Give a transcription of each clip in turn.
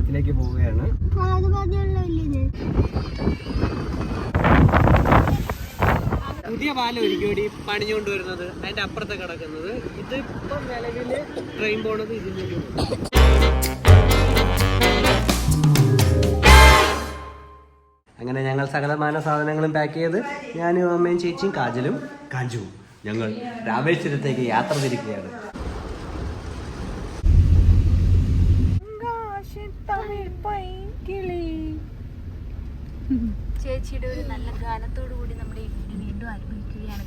അമ്പലത്തിലേക്ക് പോവുകയാണ്. പുതിയ പാലം ഒരിക്കടി പണിഞ്ഞുകൊണ്ട് വരുന്നത് അതിന്റെ അപ്പുറത്തെ കിടക്കുന്നത്. ഇതിപ്പം നിലവില് ട്രെയിൻ പോണത് ഇതിലേക്ക്. അങ്ങനെ ഞങ്ങൾ സകലമാന സാധനങ്ങളും പാക്ക് ചെയ്ത് ഞാനും അമ്മയും ചേച്ചിയും കാഞ്ചുവും ഞങ്ങൾ രാമേശ്വരത്തേക്ക് യാത്ര തിരിക്കുകയാണ്. ചേച്ചിയുടെ ഒരു നല്ല ഗാനത്തോടു കൂടി നമ്മുടെ വീണ്ടും അനുഭവിക്കുകയാണ്.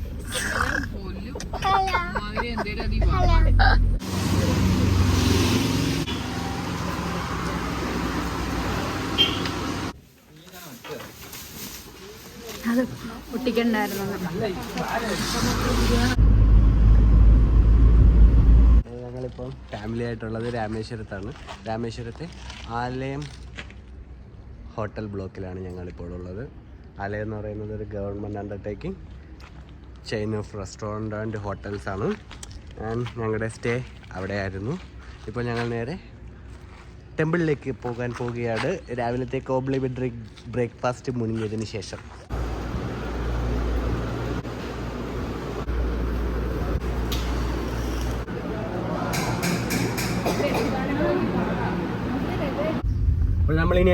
അത് പൊട്ടിക്കണ്ടായിരുന്നു. ഞങ്ങളിപ്പം ഫാമിലി ആയിട്ടുള്ളത് രാമേശ്വരത്താണ്. രാമേശ്വരത്തെ ആലയം ഹോട്ടൽ ബ്ലോക്കിലാണ് ഞങ്ങളിപ്പോൾ ഉള്ളത്. ആലയം എന്ന് പറയുന്നത് ഒരു government undertaking chain of restaurant and hotels ആണ്. ആൻഡ് ഞങ്ങളുടെ സ്റ്റേ അവിടെയായിരുന്നു. ഇപ്പോൾ ഞങ്ങൾ നേരെ ടെമ്പിളിലേക്ക് പോകാൻ പോവുകയാണ്. രാവിലത്തെ കോംപ്ലിമെൻ്ററി ബ്രേക്ക്ഫാസ്റ്റ് മുങ്ങിയതിന് ശേഷം. അപ്പോൾ നമ്മളിനി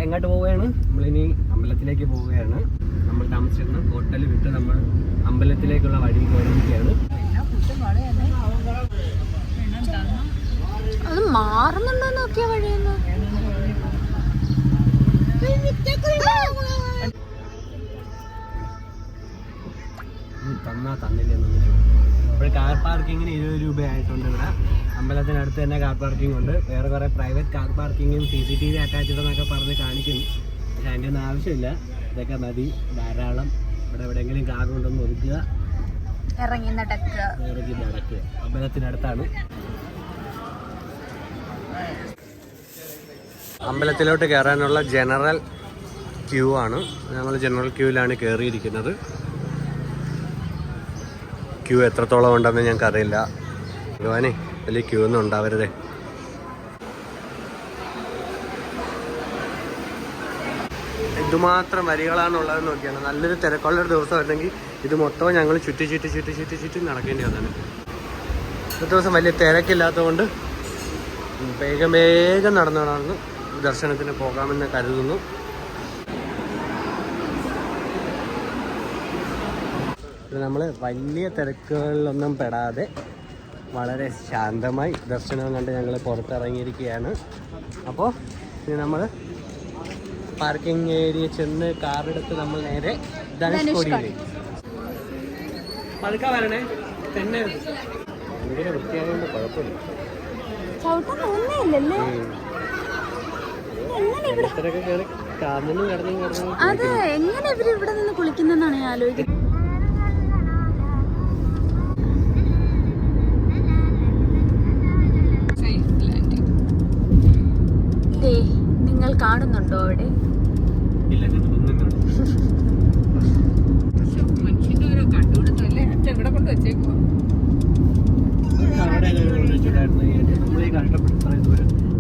എങ്ങോട്ട് പോവുകയാണ്? നമ്മളിനി അമ്പലത്തിലേക്ക് പോവുകയാണ്. നമ്മൾ താമസിച്ചിരുന്ന ഹോട്ടൽ വിട്ട് നമ്മൾ അമ്പലത്തിലേക്കുള്ള വഴി കയറിയിരിക്കുകയാണ്. അത് മാറുന്നുണ്ടോ നോക്കിയ വഴിയെന്ന്. തന്നില്ലെന്ന്. ഇപ്പോൾ കാർ പാർക്കിങ്ങിന് 20 രൂപയായിട്ടുണ്ട് ഇവിടെ. അമ്പലത്തിനടുത്ത് തന്നെ കാർ പാർക്കിംഗ് ഉണ്ട്. വേറെ കുറേ പ്രൈവറ്റ് കാർ പാർക്കിങ്ങും CCTV അറ്റാച്ച്ഡ് എന്നൊക്കെ പറഞ്ഞ് കാണിക്കുന്നു. പക്ഷെ അതിൻ്റെ ഒന്നും ആവശ്യമില്ല. ഇതൊക്കെ മതി, ധാരാളം. ഇവിടെ എവിടെയെങ്കിലും കാർ കൊണ്ടൊന്ന് ഒതുക്കുക, ഇറങ്ങി നടക്കുക. അമ്പലത്തിനടുത്താണ്. അമ്പലത്തിലോട്ട് കയറാനുള്ള ജനറൽ ക്യൂ ആണ്. ഞങ്ങൾ ജനറൽ ക്യൂവിലാണ് കയറിയിരിക്കുന്നത്. ക്യൂ എത്രത്തോളം ഉണ്ടെന്ന് ഞങ്ങൾക്കറിയില്ല. ഭഗവാനെ, വലിയ ക്യൂ ഒന്നും ഉണ്ടാവരുതേ. ഇതുമാത്രം വരികളാണുള്ളതെന്ന് നോക്കിയാണ്. നല്ലൊരു തിരക്കുള്ളൊരു ദിവസമായിരുന്നെങ്കിൽ ഇത് മൊത്തം ഞങ്ങൾ ചുറ്റി നടക്കേണ്ടി വന്നതാണ്. ഒരു ദിവസം വലിയ തിരക്കില്ലാത്തതുകൊണ്ട് വേഗം നടന്ന് ദർശനത്തിന് പോകാമെന്ന് കരുതുന്നു. നമ്മൾ വലിയ തിരക്കുകളിലൊന്നും പെടാതെ വളരെ ശാന്തമായി ദർശനം കണ്ട് ഞങ്ങൾ പുറത്തിറങ്ങിയിരിക്കുകയാണ്. അപ്പോൾ ഇനി നമ്മൾ പാർക്കിംഗ് ഏരിയ ചെന്ന് കാറെടുത്ത് നമ്മൾ നേരെ ധനുഷ്കോടിയിലേക്ക്. പതുക്കെ വരണേ, തന്നെ ഭയങ്കര വൃത്തിയായതുകൊണ്ട് കുഴപ്പമില്ല. അത് എങ്ങനെ ഇവര് ഇവിടെ നിന്ന് കുളിക്കുന്നെന്നാണ് ഞാൻ ആലോചിക്കുന്നത്. നിങ്ങൾ കാണുന്നുണ്ടോ അവിടെ?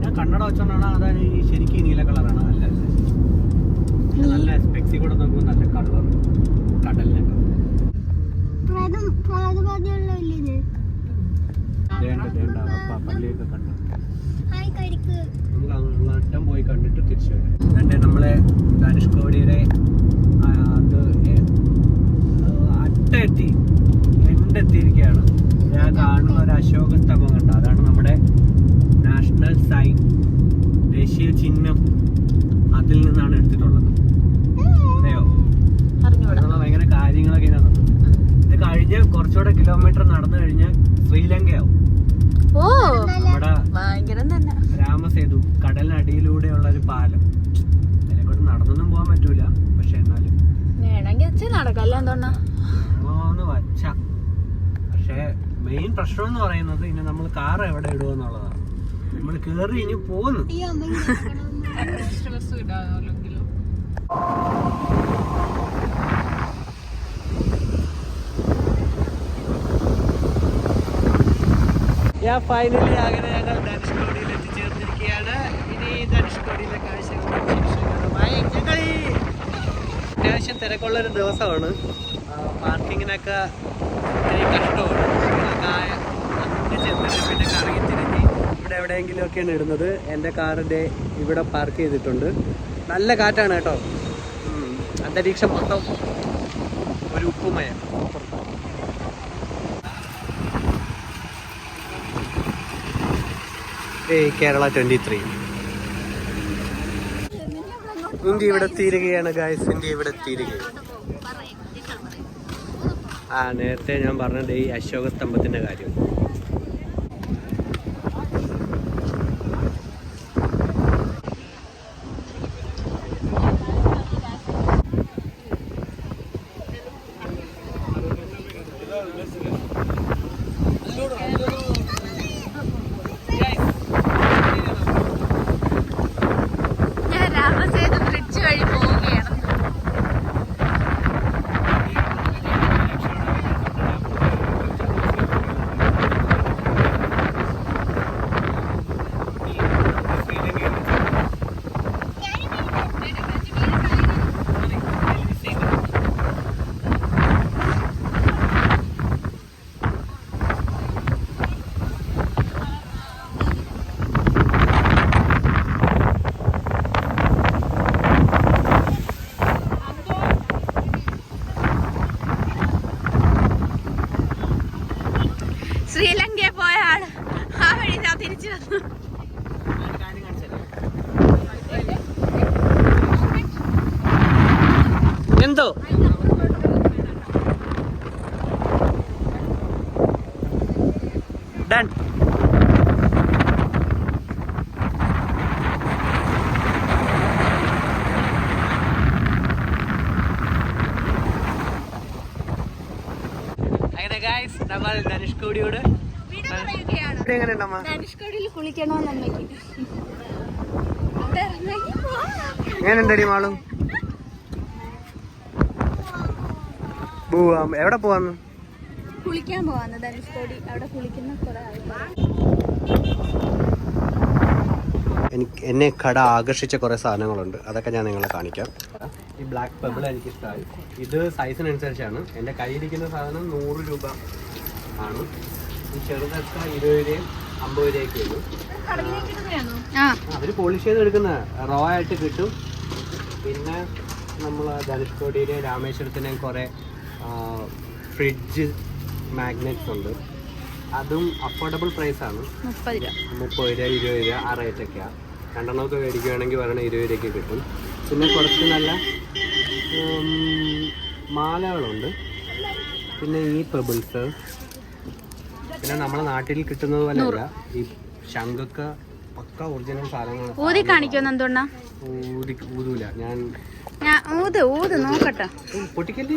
ഞാൻ കണ്ണട വെച്ചോണ്ടാണ്. അതാണ് ഈ ശരിക്കും നീല കളറാണ്. നല്ല എക്സ്പെക്സി കൂടെ നോക്കുമ്പോൾ നല്ല കളർ കടലിനൊക്കെ. പള്ളിയൊക്കെ കണ്ടു. നമുക്ക് അങ്ങോട്ടും പോയി കണ്ടിട്ട് തിരിച്ചു വരാം. എന്നിട്ട് നമ്മളെ ധനുഷ്കോടിയുടെ എണ്ടെത്തിയിരിക്കുകയാണ്. ഞാൻ കാണുന്ന ഒരു അശോക സ്തംഭം കണ്ട, അതാണ് നമ്മുടെ നാഷണൽ സൈൻ, ദേശീയ ചിഹ്നം. അതിൽ നിന്നാണ് എടുത്തിട്ടുള്ളത്. അറിയോ? ഭയങ്കര കാര്യങ്ങളൊക്കെ ഇതിനകത്ത്. ഇത് കഴിഞ്ഞ് കുറച്ചുകൂടെ കിലോമീറ്റർ നടന്നു കഴിഞ്ഞാൽ ശ്രീലങ്കയാവും. നമ്മുടെ രാമസേതു, കടലിനടിയിലൂടെയുള്ള ഒരു പാലം. അതിനെക്കൊണ്ട് നടന്നൊന്നും പോകാൻ പറ്റൂല, പക്ഷെ എന്നാലും വച്ച. പക്ഷെ മെയിൻ പ്രശ്നം എന്ന് പറയുന്നത് ഇനി നമ്മൾ കാർ എവിടെ ഇടുമെന്നുള്ളതാണ്. നമ്മൾ കേറി ഇനി പോന്നു. ഫൈനലി അങ്ങനെ ഞങ്ങൾ ധനുഷ്കോടിയിൽ എത്തിച്ചേർന്നിരിക്കുകയാണ്. ഇനി ധനുഷ്കോടി അത്യാവശ്യം തിരക്കുള്ളൊരു ദിവസമാണ്. പാർക്കിങ്ങിനൊക്കെ വലിയ കഷ്ടമാണ്. അങ്ങ് ചെന്നിട്ട് പിന്നെ കറങ്ങി തിരിഞ്ഞ് ഇവിടെ എവിടെയെങ്കിലും ഒക്കെയാണ് ഇടുന്നത്. എൻ്റെ കാറിൻ്റെ ഇവിടെ പാർക്ക് ചെയ്തിട്ടുണ്ട്. നല്ല കാറ്റാണ് കേട്ടോ. അന്തരീക്ഷം മൊത്തം ഒരു ഉപ്പുമയം. കേരള 23 ഇന്ത്യ ഇവിടെ തീരുകയാണ് ഗായ്സ്. ഇന്ത്യ ഇവിടെ തീരുകയാണ്. നേരത്തെ ഞാൻ പറഞ്ഞത് ഈ അശോക സ്തംഭത്തിന്റെ കാര്യം. ശ്രീലങ്കയിൽ പോയ ആള് ആ വഴി ഞാൻ തിരിച്ചു വന്നു. എന്തോ ഡൺ. നമ്മൾ ധനുഷ്കോടിയോട് ധനുഷ്കോടിയിൽ കുളിക്കണമെന്ന് അമ്മയ്ക്ക്. എങ്ങനെയുണ്ടടി മാളും? പോവാം. എവിടെ പോവാന്ന്? കുളിക്കാൻ പോവാന്ന് ധനുഷ്കോടി. അവിടെ കുളിക്കുന്ന കുറെ എന്നെ കട ആകർഷിച്ച കുറെ സാധനങ്ങളുണ്ട്. അതൊക്കെ ഞാൻ നിങ്ങളെ കാണിക്കാം. ഈ ബ്ലാക്ക് പെബിൾ എനിക്ക് ഇഷ്ടമായി. ഇത് സൈസിനനുസരിച്ചാണ്. എൻ്റെ കയ്യിരിക്കുന്ന സാധനം 100 രൂപ ആണ്. ഈ ചെറുതൊക്കെ 20 രൂപയും 50 രൂപയൊക്കെ ഉള്ളൂ. അവര് പോളിഷ് ചെയ്ത് എടുക്കുന്ന റോ ആയിട്ട് കിട്ടും. പിന്നെ നമ്മൾ ധനുഷ്കോടിയിലെ രാമേശ്വരത്തിനെയും കുറെ ഫ്രിഡ്ജ് മാഗ്നറ്റ്സ് ഉണ്ട്. അതും അഫോർഡബിൾ പ്രൈസാണ്. 30 രൂപ 20 രൂപ ആ റേറ്റൊക്കെയാണ്. രണ്ടെണ്ണമൊക്കെ മേടിക്കുകയാണെങ്കിൽ പറയണ 20 രൂപയ്ക്ക് കിട്ടും. പിന്നെ കുറച്ച് നല്ല മാലകളുണ്ട്. പിന്നെ ഈ പെബിൾസ്. പിന്നെ നമ്മളെ നാട്ടിൽ കിട്ടുന്നത് പോലെ അല്ല. ഈ ശംഖൊക്കെ പക്ക ഒറിജിനൽ സാധനങ്ങൾ. ഊതി കാണിക്കുമെന്ന് എന്തുകൊണ്ടാ? ഊതൂല ഞാൻ. ഊത് നോക്കട്ടെ. പൊട്ടിക്കല്ലേ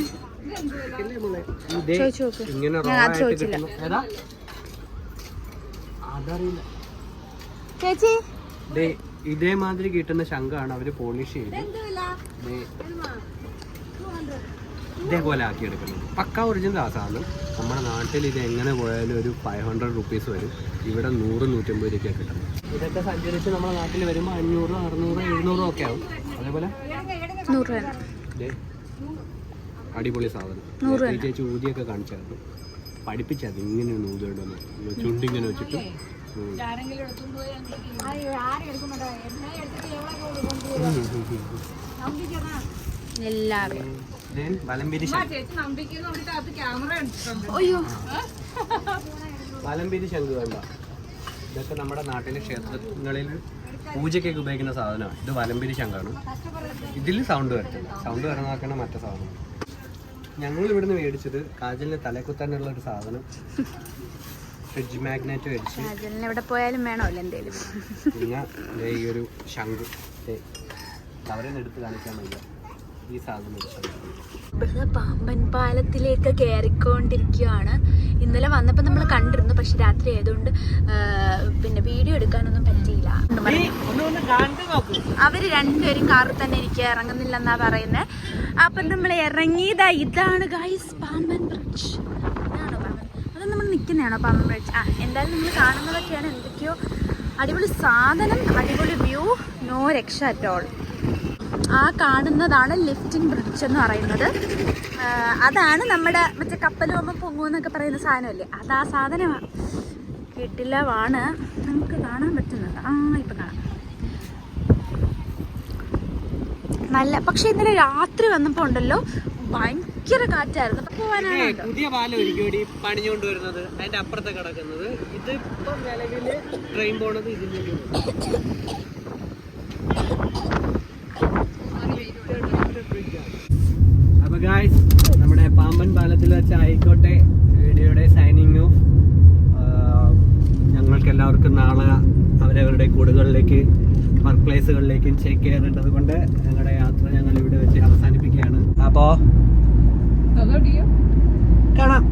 ഇങ്ങനെ ഏതാ അതറിയില്ല ചേച്ചി. ഇതേമാതിരി കിട്ടുന്ന ശംഖാണ് അവര് പോളിഷ് ചെയ്ത് ഇതേപോലെ ആക്കിയെടുക്കുന്നത്. പക്ക ഒറിജിനൽ ആ സാധനം. നമ്മുടെ നാട്ടിൽ ഇത് എങ്ങനെ പോയാലും ഒരു 500 റുപ്പീസ് വരും. ഇവിടെ 100-150 രൂപയ്ക്കാണ് കിട്ടുന്നത്. ഇതൊക്കെ സഞ്ചരിച്ച് നമ്മുടെ നാട്ടിൽ വരുമ്പോൾ 500, 600, 700 ഒക്കെ ആവും. അതേപോലെ അടിപൊളി സാധനം. ചേച്ചി ഊതിയൊക്കെ കാണിച്ചായിരുന്നു. പഠിപ്പിച്ചത് ഇങ്ങനെ നൂതുകൊണ്ടൊന്ന് ചുണ്ടിങ്ങനെ വെച്ചിട്ട് എല്ലാവരും വലംപിരി ശംഖ് വേണ്ട. ഇതൊക്കെ നമ്മുടെ നാട്ടിലെ ക്ഷേത്രങ്ങളിൽ പൂജയ്ക്കൊക്കെ ഉപയോഗിക്കുന്ന സാധനമാണ്. ഇത് വലംപിരി ശംഖാണ്. ഇതിൽ സൗണ്ട് വരത്തില്ല. സൗണ്ട് വരണമാക്കണ മറ്റേ സാധനം. ഞങ്ങൾ ഇവിടുന്ന് മേടിച്ചത് കാജലിന് തലക്കുത്താനുള്ള ഒരു സാധനം. ഫ്രിഡ്ജ് മാഗ്നറ്റ് മേടിച്ചു. എവിടെ പോയാലും വേണമല്ലോ എന്തേലും. പിന്നെ ഈ ഒരു ശംഖ് കവറിന്ന് എടുത്ത് കാണിക്കാൻ വയ്യ. ഈ സാധനം പാമ്പൻ പാലത്തിലേക്ക് കയറിക്കൊണ്ടിരിക്കുകയാണ്. ഇന്നലെ വന്നപ്പോൾ നമ്മൾ കണ്ടിരുന്നു. പക്ഷെ രാത്രി ആയതുകൊണ്ട് പിന്നെ വീഡിയോ എടുക്കാനൊന്നും പറ്റിയില്ല. അവര് രണ്ടുപേരും കാറിൽ തന്നെ ഇരിക്കുക, ഇറങ്ങുന്നില്ലെന്നാ പറയുന്നത്. അപ്പം നമ്മൾ ഇറങ്ങിയതാ. ഇതാണ് ഗൈസ് പാമ്പൻ ബ്രിഡ്ജ്. ഇതാണോ പാമ്പൻ? അത് നമ്മൾ നിൽക്കുന്നതാണോ പാമ്പൻ ബ്രിഡ്ജ്? എന്തായാലും നമ്മൾ കാണുന്നതൊക്കെയാണ്. എന്തൊക്കെയോ അടിപൊളി സാധനം, അടിപൊളി വ്യൂ, നോ രക്ഷ അറ്റ് ഓൾ. ആ കാണുന്നതാണ് ലിഫ്റ്റിംഗ് ബ്രിഡ്ജ് എന്ന് പറയുന്നത്. അതാണ് നമ്മുടെ മറ്റേ കപ്പൽ പോകുമ്പോൾ പൊങ്ങുമെന്നൊക്കെ പറയുന്ന സാധനമല്ലേ, അത് ആ സാധനമാണ്. കിട്ടില്ലവാണ്, നമുക്ക് കാണാൻ പറ്റുന്നത്. ഇപ്പം കാണാം. നല്ല, പക്ഷെ ഇന്നലെ രാത്രി വന്നപ്പോൾ ഉണ്ടല്ലോ ഭയങ്കര കാറ്റായിരുന്നു. പോവാനാണ് പുതിയ പാലം ഒരിക്കലും പണിഞ്ഞുകൊണ്ട് വരുന്നത്, അതിന്റെ അപ്പുറത്തെ കിടക്കുന്നത്. ഇതിപ്പം നിലവില് ട്രെയിൻ പോണത് ഇതിലേക്ക്. അപ്പൊ ഗായ്സ്, നമ്മുടെ പാമ്പൻ പാലത്തിൽ വെച്ച് ആയിക്കോട്ടെ വീഡിയോയുടെ സൈനിങ് ഓഫ്. ഞങ്ങൾക്ക് എല്ലാവർക്കും നാളെ അവരവരുടെ കൂടുകളിലേക്ക് വർക്ക് പ്ലേസുകളിലേക്കും ചെക്ക് ചെയ്യാറുള്ളത് കൊണ്ട് ഞങ്ങളുടെ യാത്ര ഞങ്ങൾ ഇവിടെ വെച്ച് അവസാനിപ്പിക്കുകയാണ്. അപ്പോ കാണാം.